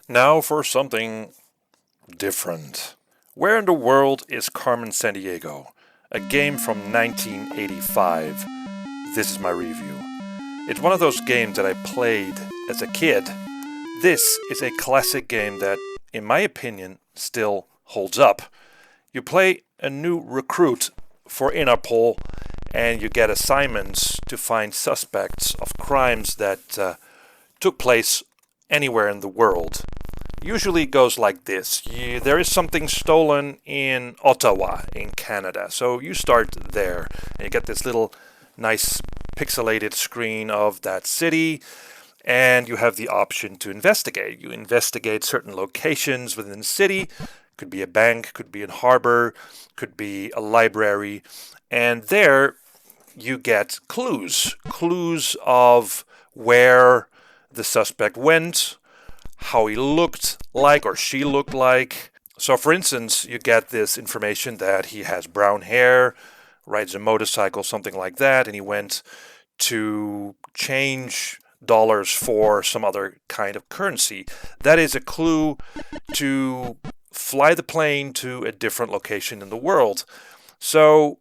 Now for something different. Where in the world is Carmen Sandiego? A game from 1985. This is my review. It's one of those games that I played as a kid. This is a classic game that, in my opinion, still holds up. You play a new recruit for Interpol and you get assignments to find suspects of crimes that took place anywhere in the world. Usually it goes like this. There is something stolen in Ottawa, in Canada. So you start there and you get this little nice pixelated screen of that city, and you have the option to investigate. You investigate certain locations within the city. Could be a bank, could be a harbor, could be a library. And there you get clues of where the suspect went, how he looked like or she looked like. So for instance, you get this information that he has brown hair, rides a motorcycle, something like that, and he went to change dollars for some other kind of currency. That is a clue to fly the plane to a different location in the world. So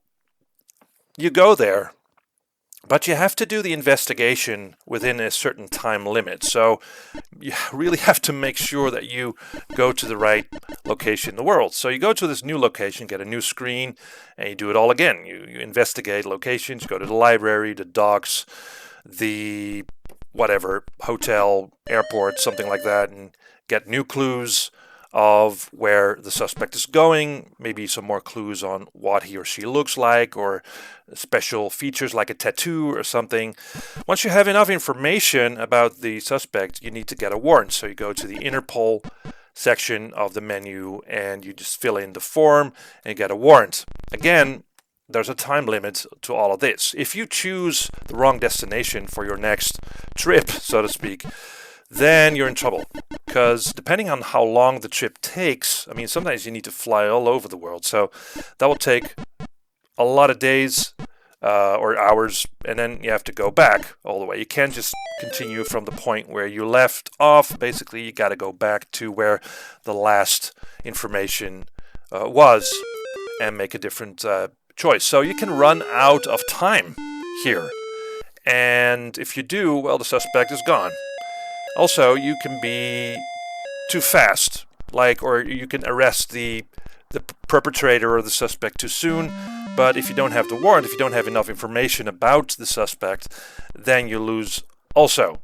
you go there, but you have to do the investigation within a certain time limit. So you really have to make sure that you go to the right location in the world. So you go to this new location, get a new screen, and you do it all again. You investigate locations, go to the library, the docks, the whatever, hotel, airport, something like that, and get new clues of where the suspect is going, maybe some more clues on what he or she looks like, or special features like a tattoo or something. Once you have enough information about the suspect, you need to get a warrant. So you go to the Interpol section of the menu and you just fill in the form and you get a warrant. Again, there's a time limit to all of this. If you choose the wrong destination for your next trip, so to speak, then you're in trouble. Because depending on how long the trip takes, I mean, sometimes you need to fly all over the world. So that will take a lot of days or hours, and then you have to go back all the way. You can't just continue from the point where you left off. Basically, you got to go back to where the last information was and make a different choice. So you can run out of time here. And if you do, well, the suspect is gone. Also, you can be too fast, or you can arrest the perpetrator or the suspect too soon. But if you don't have the warrant, if you don't have enough information about the suspect, then you lose also.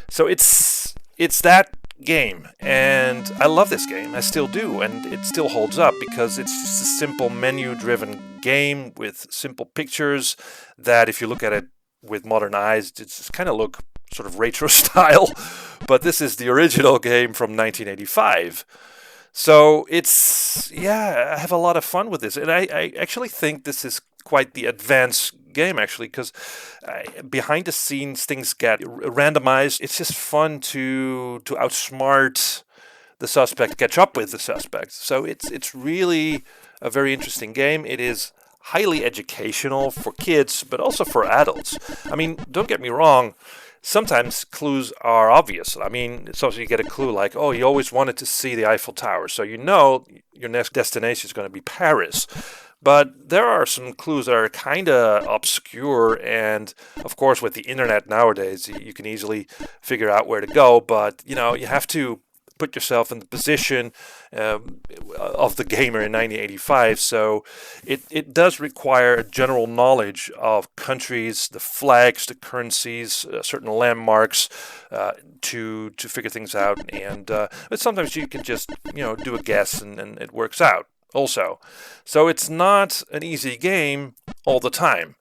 So it's that game, and I love this game. I still do, and it still holds up because it's just a simple menu-driven game with simple pictures that, if you look at it with modern eyes, it's kind of look sort of retro style, but this is the original game from 1985. So I have a lot of fun with this, and I actually think this is quite the advanced game, actually, because behind the scenes things get randomized. It's just fun to outsmart the suspect, catch up with the suspect. So it's really a very interesting game. It is highly educational for kids, but also for adults. I mean, don't get me wrong. Sometimes clues are obvious. I mean, so you get a clue like, oh, you always wanted to see the Eiffel Tower. So you know your next destination is going to be Paris. But there are some clues that are kind of obscure. And, of course, with the internet nowadays, you can easily figure out where to go. But, you have to put yourself in the position of the gamer in 1985. So it does require a general knowledge of countries, the flags, the currencies, certain landmarks to figure things out. And but sometimes you can just do a guess and it works out also. So it's not an easy game all the time.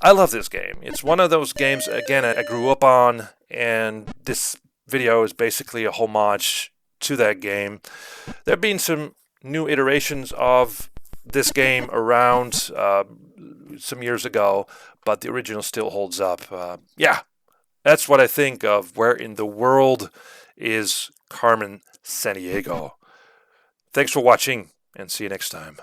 I love this game. It's one of those games, again, I grew up on, and this video is basically a homage to that game. There have been some new iterations of this game around some years ago, but the original still holds up. That's what I think of Where in the World is Carmen Sandiego. Thanks for watching, and see you next time.